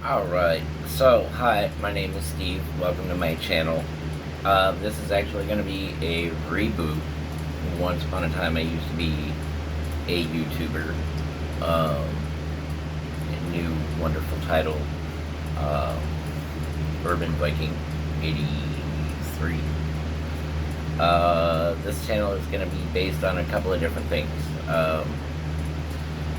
Alright, so hi, my name is Steve. Welcome to my channel. This is actually going to be a reboot. Once upon a time, I used to be a YouTuber. A new wonderful title, um, Urban Viking 83. This channel is going to be based on a couple of different things.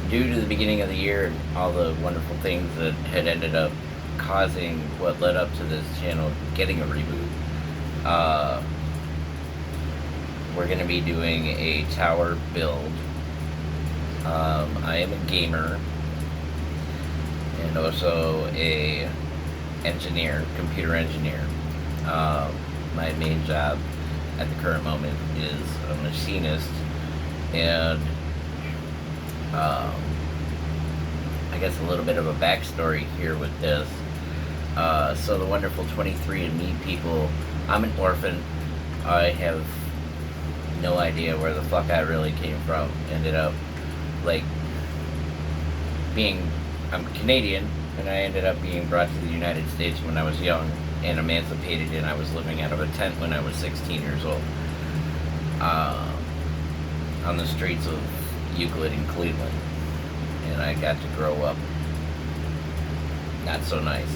Due to the beginning of the year and all the wonderful things that had ended up causing what led up to this channel getting a reboot, we're going to be doing a tower build. I am a gamer and also a engineer, computer engineer. My main job at the current moment is a machinist, and I guess a little bit of a backstory here with this. So the wonderful 23andMe people, I'm an orphan. I have no idea where the fuck I really came from. Ended up, like, I'm Canadian, and I ended up being brought to the United States when I was young and emancipated, and I was living out of a tent when I was 16 years old. On the streets of Euclid in Cleveland, and I got to grow up not so nice.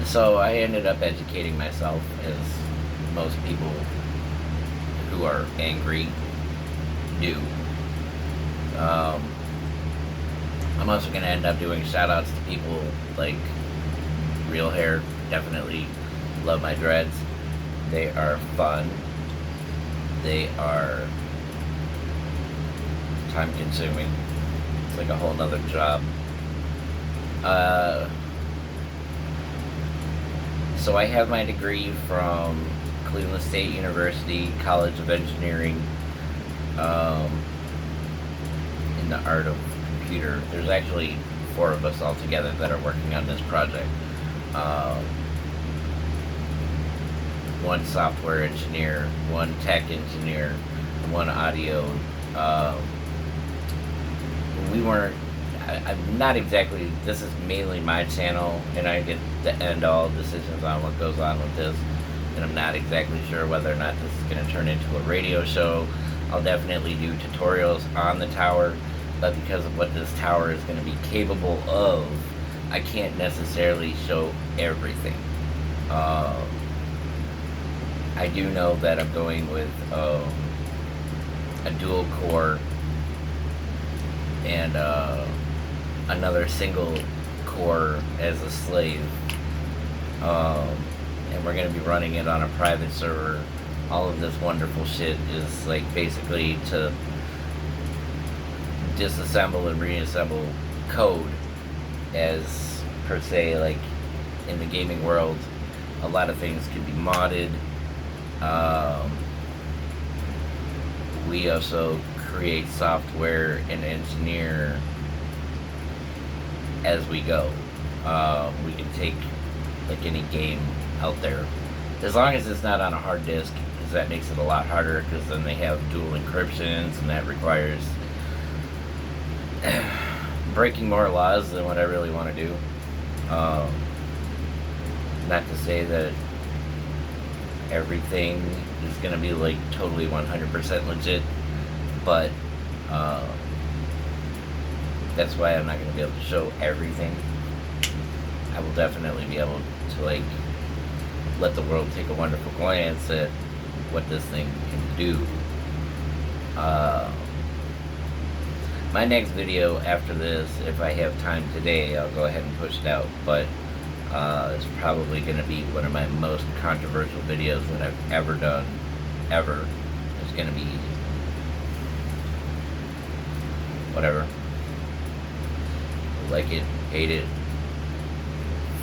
So I ended up educating myself, as most people who are angry do. I'm also going to end up doing shout outs to people like Real Hair. Definitely love my dreads. They are fun. They are time consuming. It's like a whole nother job. So I have my degree from Cleveland State University College of Engineering, in the art of computer. There's actually 4 of us all together that are working on this project. One software engineer, one tech engineer, one audio. I'm not exactly, this is mainly my channel, and I get to end all decisions on what goes on with this, and I'm not exactly sure whether or not this is going to turn into a radio show. I'll definitely do tutorials on the tower, but because of what this tower is going to be capable of, I can't necessarily show everything. I do know that I'm going with a dual core and another single core as a slave, and we're going to be running it on a private server. All of this wonderful shit is like basically to disassemble and reassemble code, as per se. Like in the gaming world, a lot of things can be modded. We also create software and engineer as we go. We can take like any game out there, as long as it's not on a hard disk, because that makes it a lot harder, because then they have dual encryptions, and that requires breaking more laws than what I really want to do. Not to say that everything is going to be like totally 100% legit, but that's why I'm not going to be able to show everything. I will definitely be able to like let the world take a wonderful glance at what this thing can do. My next video after this, if I have time today, I'll go ahead and push it out, but it's probably going to be one of my most controversial videos that I've ever done, ever. It's going to be whatever. Like it, hate it,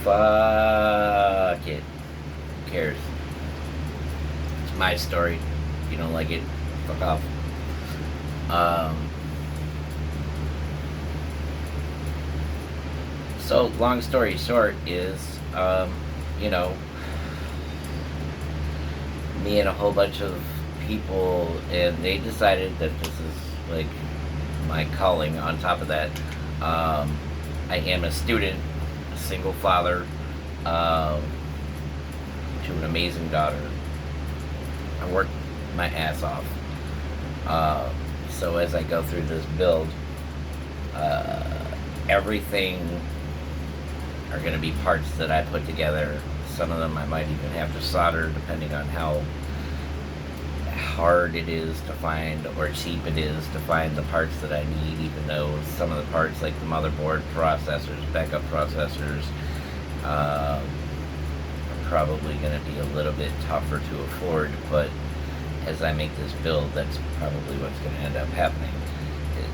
fuck it. Who cares? It's my story. If you don't like it, fuck off. So, long story short is, you know, me and a whole bunch of people, and they decided that this is like my calling. On top of that, I am a student, a single father, to an amazing daughter. I work my ass off. So as I go through this build, everything are going to be parts that I put together. Some of them I might even have to solder, depending on how hard it is to find or cheap it is to find the parts that I need, even though some of the parts like the motherboard, processors, backup processors, are probably going to be a little bit tougher to afford. But as I make this build, that's probably what's going to end up happening,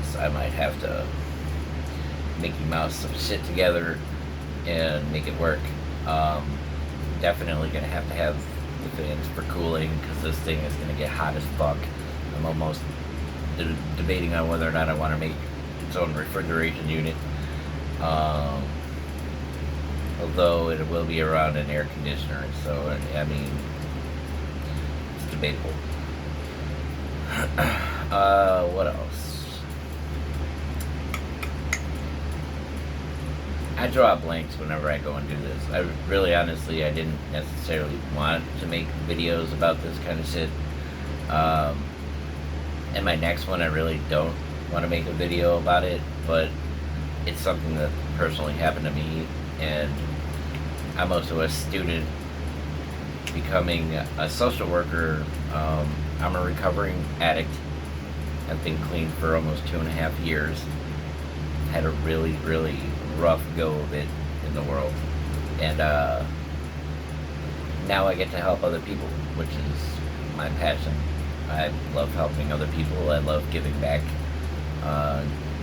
is I might have to Mickey Mouse some shit together and make it work. Definitely going to have the fans for cooling, because this thing is going to get hot as fuck. I'm almost debating on whether or not I want to make its own refrigeration unit. Although it will be around an air conditioner, so I mean, it's debatable. What else? I draw blanks whenever I go and do this. I really, honestly, I didn't necessarily want to make videos about this kind of shit. And my next one, I really don't want to make a video about it, but it's something that personally happened to me, and I'm also a student becoming a social worker. I'm a recovering addict. I've been clean for almost 2.5 years. Had a really, really rough go of it in the world, and now I get to help other people, which is my passion. I love helping other people. I love giving back.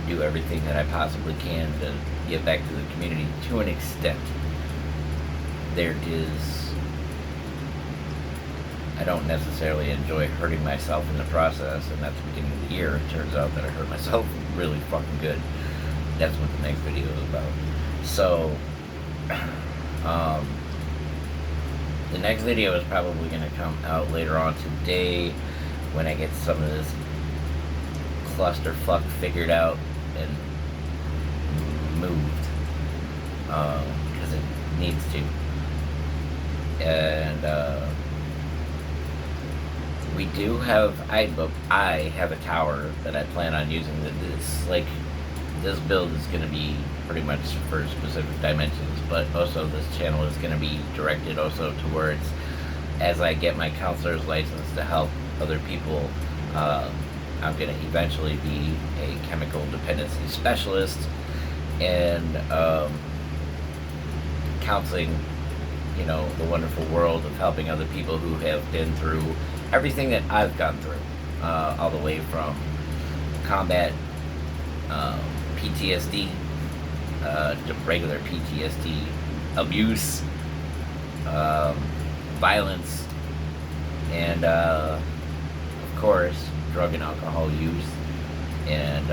Do everything that I possibly can to give back to the community to an extent. There is, I don't necessarily enjoy hurting myself in the process, and at the beginning of the year it turns out that I hurt myself really fucking good. That's what the next video is about. So, the next video is probably going to come out later on today, when I get some of this clusterfuck figured out and moved, because it needs to. And we do have, I have a tower that I plan on using. This build is going to be pretty much for specific dimensions, but also this channel is going to be directed also towards, as I get my counselor's license to help other people, I'm going to eventually be a chemical dependency specialist, and counseling, the wonderful world of helping other people who have been through everything that I've gone through, all the way from combat, PTSD, to regular PTSD, abuse, violence, and of course drug and alcohol use, and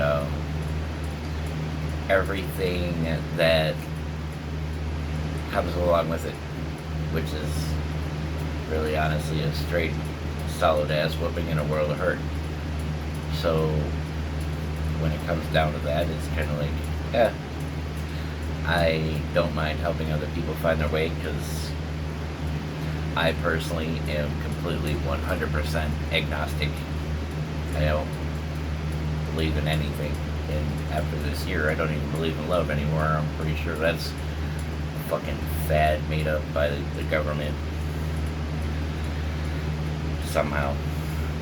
everything that comes along with it, which is really honestly a straight solid ass whooping in a world of hurt. So when it comes down to that, it's kind of like, yeah, I don't mind helping other people find their way, because I personally am completely 100% agnostic. I don't believe in anything, and after this year, I don't even believe in love anymore. I'm pretty sure that's a fucking fad made up by the government. Somehow,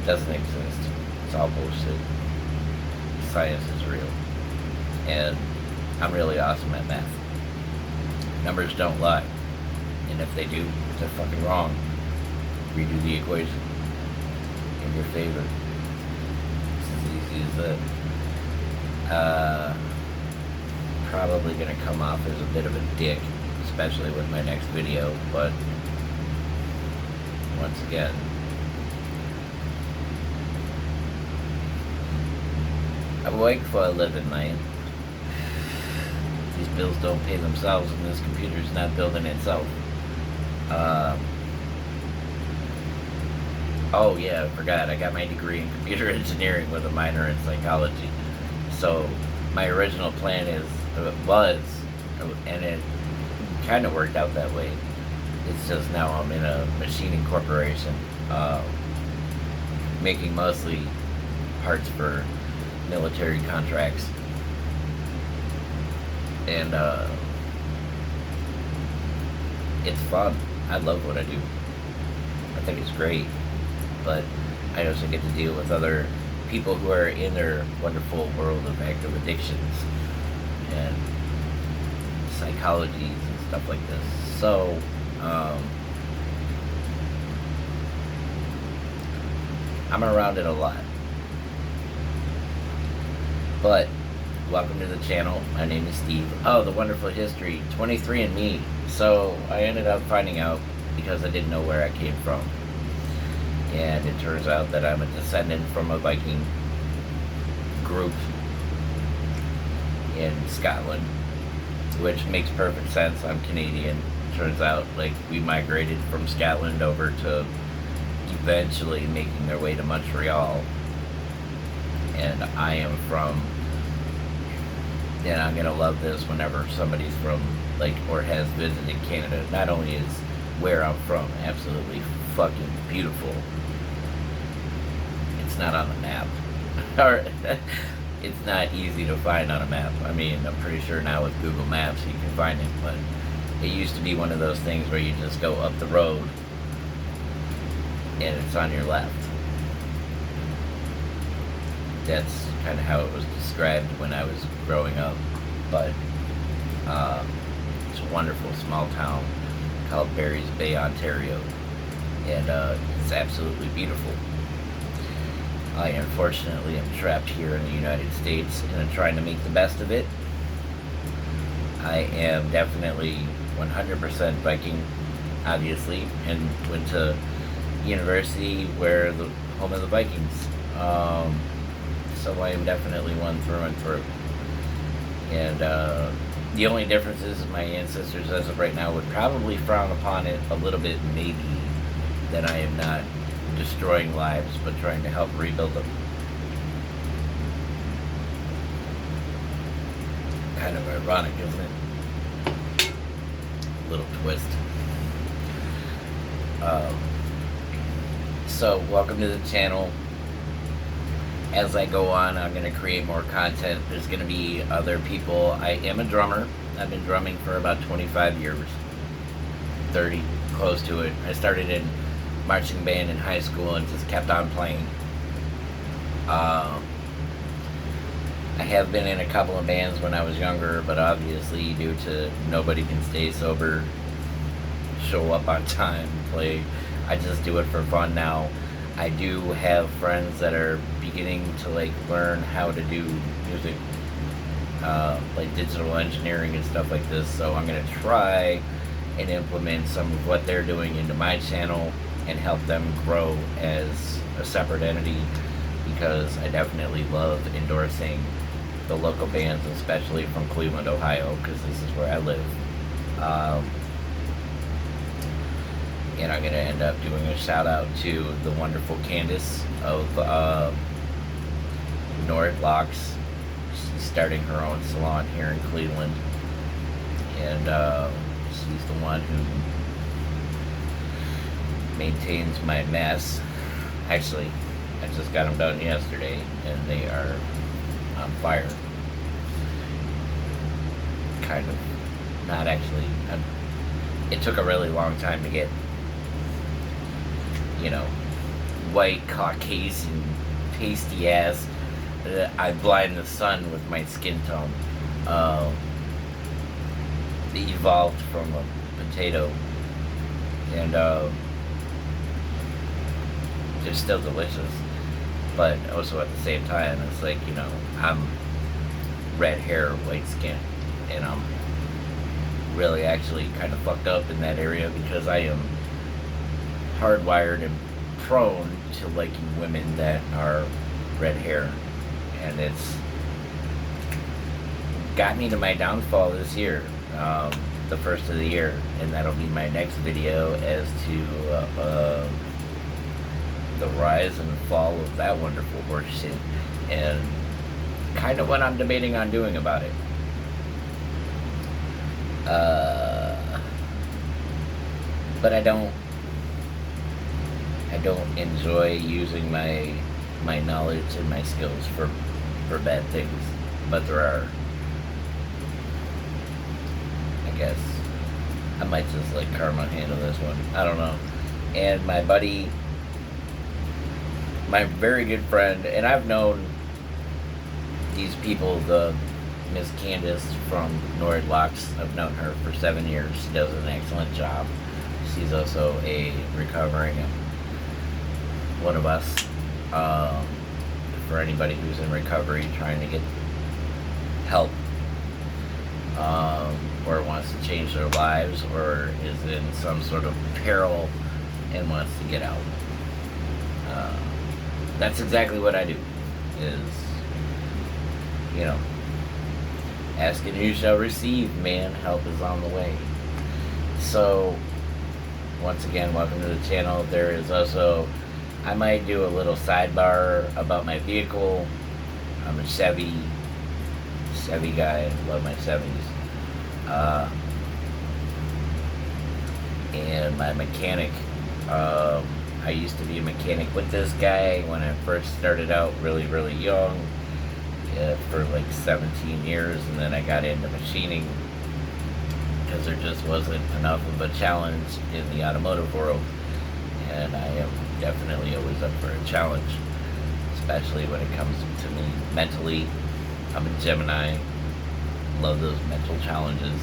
it doesn't exist. It's all bullshit. Science is real, and I'm really awesome at math. Numbers don't lie, and if they do, they're fucking wrong. Redo the equation in your favor. It's as easy as that. Probably gonna come off as a bit of a dick, especially with my next video, but once again, I work for a living, man. These bills don't pay themselves, and this computer's not building itself. Oh yeah, I forgot. I got my degree in computer engineering with a minor in psychology. So my original plan was and it kind of worked out that way. It's just now I'm in a machining corporation, making mostly parts for military contracts, and it's fun. I love what I do. I think it's great, but I also get to deal with other people who are in their wonderful world of active addictions and psychologies and stuff like this. So, I'm around it a lot. But, welcome to the channel. My name is Steve. Oh, the wonderful history, 23andMe. So, I ended up finding out because I didn't know where I came from. And it turns out that I'm a descendant from a Viking group in Scotland, which makes perfect sense. I'm Canadian. Turns out, like, we migrated from Scotland over to eventually making their way to Montreal. And I am from, and I'm gonna love this whenever somebody's from, like, or has visited Canada. Not only is where I'm from absolutely fucking beautiful, it's not on the map. Or it's not easy to find on a map. I mean, I'm pretty sure now with Google Maps you can find it, but it used to be one of those things where you just go up the road and it's on your left. That's kind of how it was described when I was growing up. But it's a wonderful small town called Barry's Bay, Ontario, and it's absolutely beautiful. I unfortunately am trapped here in the United States and I'm trying to make the best of it. I am definitely 100% Viking, obviously, and went to university where the home of the Vikings. So I am definitely one through and through. And the only difference is my ancestors, as of right now, would probably frown upon it a little bit, maybe, that I am not destroying lives, but trying to help rebuild them. Kind of ironic, isn't it? Little twist. So, welcome to the channel. As I go on, I'm going to create more content. There's going to be other people. I am a drummer. I've been drumming for about 25 years. 30, close to it. I started in marching band in high school and just kept on playing. I have been in a couple of bands when I was younger, but obviously due to nobody can stay sober, show up on time, play, I just do it for fun now. I do have friends that are beginning to like learn how to do music, like digital engineering and stuff like this, so I'm going to try and implement some of what they're doing into my channel and help them grow as a separate entity, because I definitely love endorsing the local bands, especially from Cleveland, Ohio, because this is where I live. And I'm going to end up doing a shout out to the wonderful Candace of North Locks. She's starting her own salon here in Cleveland, and she's the one who maintains my mess. Actually, I just got them done yesterday and they are on fire. Kind of. Not actually. It took a really long time to get, you know, white, Caucasian, pasty ass. I blind the sun with my skin tone. It evolved from a potato, and they're still delicious, but also at the same time, it's like, you know, I'm red hair, white skin, and I'm really actually kind of fucked up in that area because I am hardwired and prone to liking women that are red hair, and it's got me to my downfall this year, the first of the year, and that'll be my next video as to the rise and fall of that wonderful horse shit, and kind of what I'm debating on doing about it. Uh, but I don't enjoy using my knowledge and my skills for bad things. But there are, I guess, I might just let karma handle this one. I don't know. And my buddy, my very good friend, and I've known these people, the Miss Candace from Nord Locks, I've known her for 7 years. She does an excellent job. She's also a recovering one of us. For anybody who's in recovery trying to get help, or wants to change their lives, or is in some sort of peril and wants to get out. That's exactly what I do. Is, ask and you shall receive, man. Help is on the way. So, once again, welcome to the channel. There is also, I might do a little sidebar about my vehicle. I'm a Chevy guy. I love my Chevys. And my mechanic, I used to be a mechanic with this guy when I first started out really, really young, for like 17 years, and then I got into machining because there just wasn't enough of a challenge in the automotive world, and I am definitely always up for a challenge, especially when it comes to me mentally. I'm a Gemini, love those mental challenges,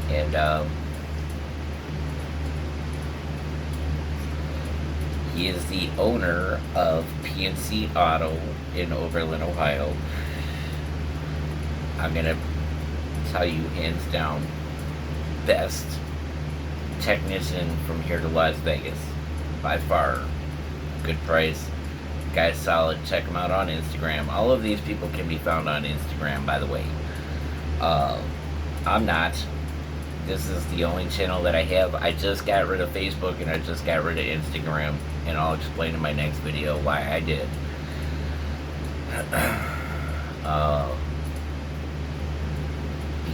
and he is the owner of PNC Auto in Oberlin, Ohio. I'm gonna tell you hands down, best technician from here to Las Vegas, by far. Good price, guy's solid. Check him out on Instagram. All of these people can be found on Instagram, by the way. I'm not. This is the only channel that I have. I just got rid of Facebook and I just got rid of Instagram, and I'll explain in my next video why I did.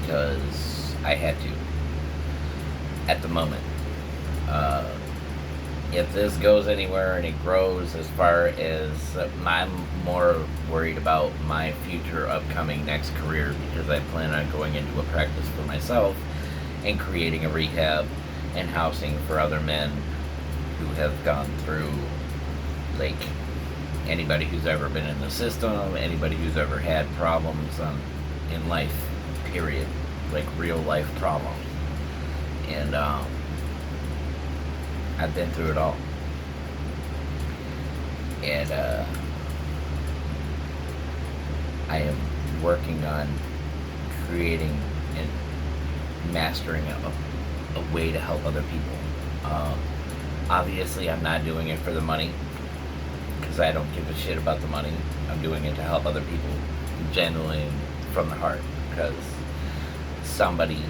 Because I had to at the moment. If this goes anywhere and it grows, as far as I'm more worried about my future upcoming next career, because I plan on going into a practice for myself and creating a rehab and housing for other men who have gone through, like, anybody who's ever been in the system, anybody who's ever had problems in life, period, like real life problems. And I've been through it all. And I am working on creating and mastering a way to help other people. Obviously, I'm not doing it for the money, because I don't give a shit about the money. I'm doing it to help other people, genuinely from the heart, because somebody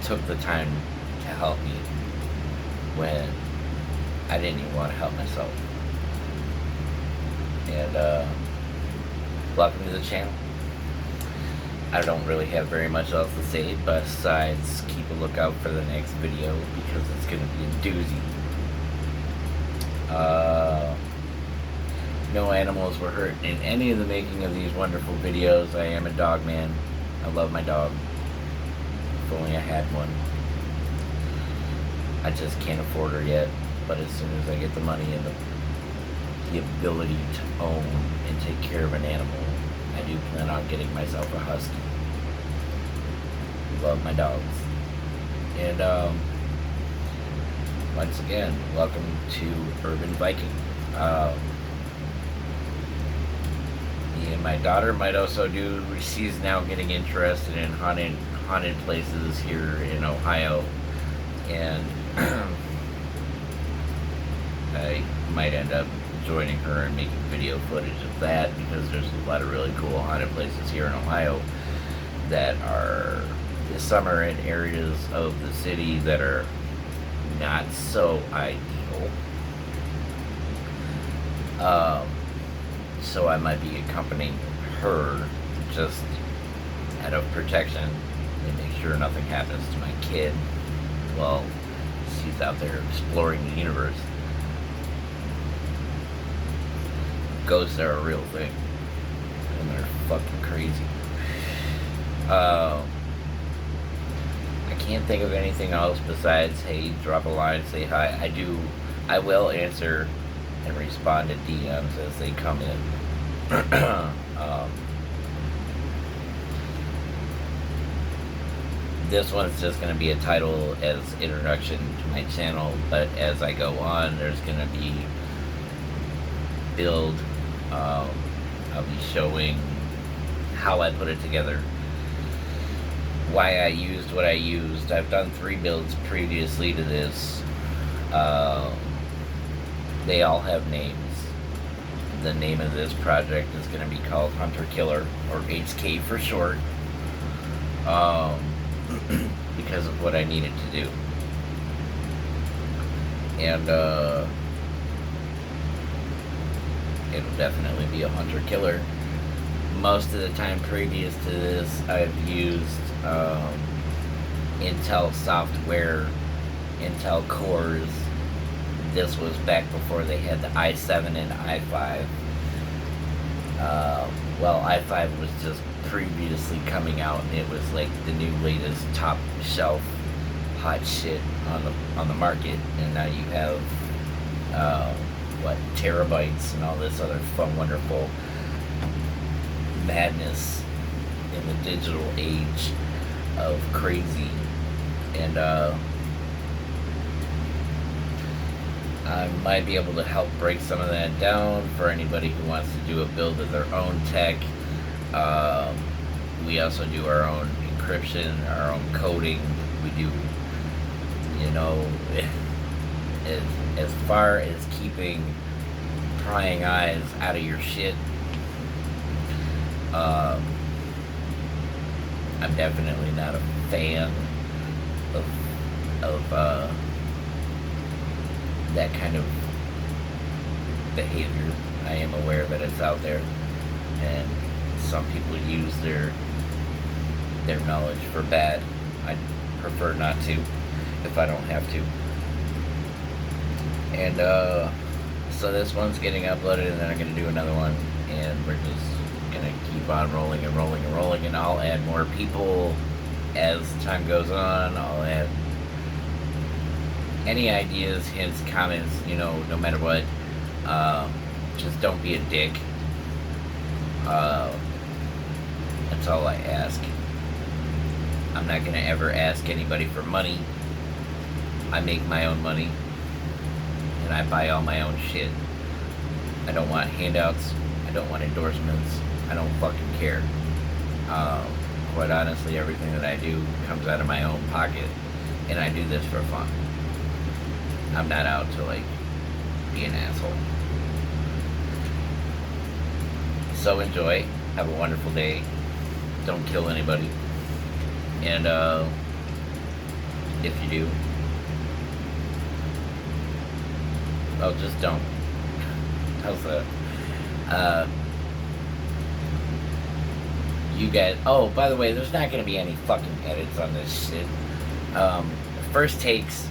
took the time to help me when I didn't even want to help myself. And welcome to the channel. I don't really have very much else to say besides keep a lookout for the next video, because it's going to be a doozy. No animals were hurt in any of the making of these wonderful videos. I am a dog man. I love my dog. If only I had one. I just can't afford her yet, but as soon as I get the money and the ability to own and take care of an animal, I do plan on getting myself a husky. Love my dogs. And once again, welcome to Urban Viking. Me and my daughter might also do, she's now getting interested in haunted places here in Ohio, and I might end up joining her and making video footage of that, because there's a lot of really cool haunted places here in Ohio that are this summer in areas of the city that are not so ideal. So I might be accompanying her just out of protection, They make sure nothing happens to my kid while she's out there exploring the universe. Ghosts are a real thing, and they're fucking crazy. I can't think of anything else besides, hey, drop a line, say hi. I will answer and respond to DMs as they come in. This one's just going to be a title as introduction to my channel, but as I go on, there's going to be build. I'll be showing how I put it together, why I used what I used. I've done 3 builds previously to this. They all have names. The name of this project is going to be called Hunter Killer, or HK for short, because of what I needed to do. And it'll definitely be a Hunter Killer. Most of the time previous to this, I've used Intel software, Intel cores. This was back before they had the i7 and i5. Well, i5 was just previously coming out, and it was like the new latest top shelf hot shit on the market. And now you have terabytes and all this other fun, wonderful madness in the digital age of crazy. And I might be able to help break some of that down for anybody who wants to do a build of their own tech. We also do our own encryption, our own coding. We do, as far as keeping prying eyes out of your shit. I'm definitely not a fan of that kind of behavior. I am aware that it's out there, and some people use their knowledge for bad. I prefer not to, if I don't have to. And so this one's getting uploaded, and then I'm going to do another one, and we're just going to keep on rolling and rolling and rolling, and I'll add more people as time goes on. I'll add any ideas, hints, comments, no matter what. Just don't be a dick. That's all I ask. I'm not going to ever ask anybody for money. I make my own money, and I buy all my own shit. I don't want handouts. I don't want endorsements. I don't fucking care. Quite honestly, everything that I do comes out of my own pocket, and I do this for fun. I'm not out to, be an asshole. So enjoy. Have a wonderful day. Don't kill anybody. And, if you do, well, just don't. How's that? You guys... Oh, by the way, there's not going to be any fucking edits on this shit. First takes...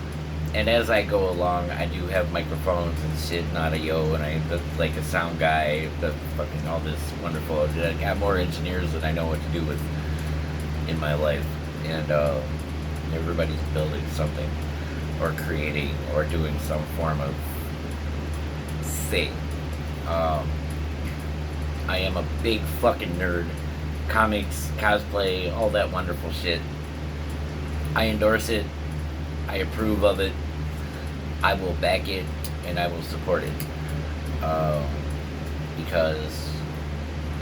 And as I go along, I do have microphones and shit and audio, and I'm like a sound guy, the fucking all this wonderful. I got more engineers than I know what to do with in my life, and everybody's building something, or creating, or doing some form of thing. I am a big fucking nerd. Comics, cosplay, all that wonderful shit. I endorse it. I approve of it. I will back it, and I will support it. Because,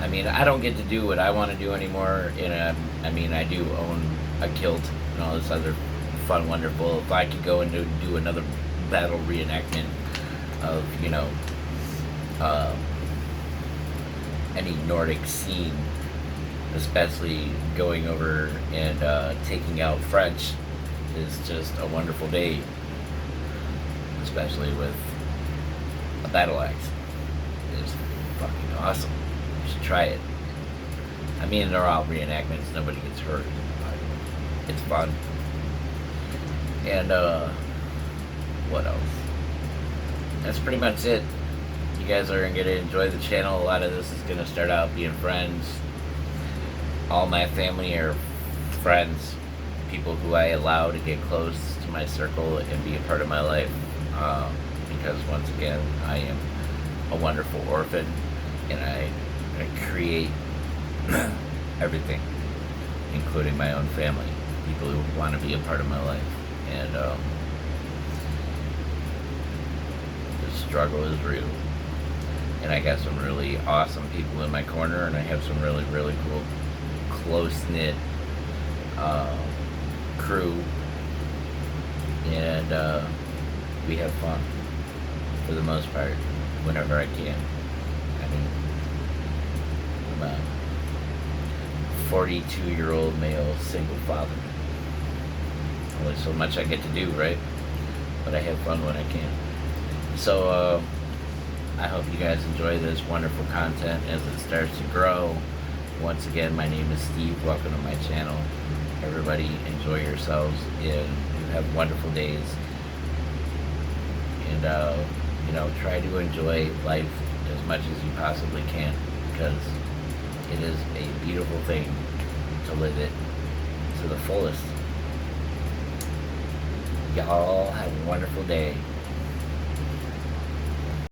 I don't get to do what I want to do anymore. And I do own a kilt and all this other fun, wonderful. If I could go and do another battle reenactment of, any Nordic scene, especially going over and taking out French, is just a wonderful day, especially with a battle axe. It's fucking awesome. You should try it. They're all reenactments. Nobody gets hurt. It's fun. And what else? That's pretty much it. You guys are gonna enjoy the channel. A lot of this is gonna start out being friends. All my family are friends, people who I allow to get close to my circle and be a part of my life. Because once again, I am a wonderful orphan, and I create everything, including my own family, people who want to be a part of my life. And the struggle is real. And I got some really awesome people in my corner, and I have some really, really cool, close-knit crew. And we have fun, for the most part, whenever I can. I mean, I'm a 42-year-old male single father. Only so much I get to do, right? But I have fun when I can. So, I hope you guys enjoy this wonderful content as it starts to grow. Once again, my name is Steve. Welcome to my channel. Everybody, enjoy yourselves and have wonderful days. And, try to enjoy life as much as you possibly can, because it is a beautiful thing to live it to the fullest. Y'all have a wonderful day.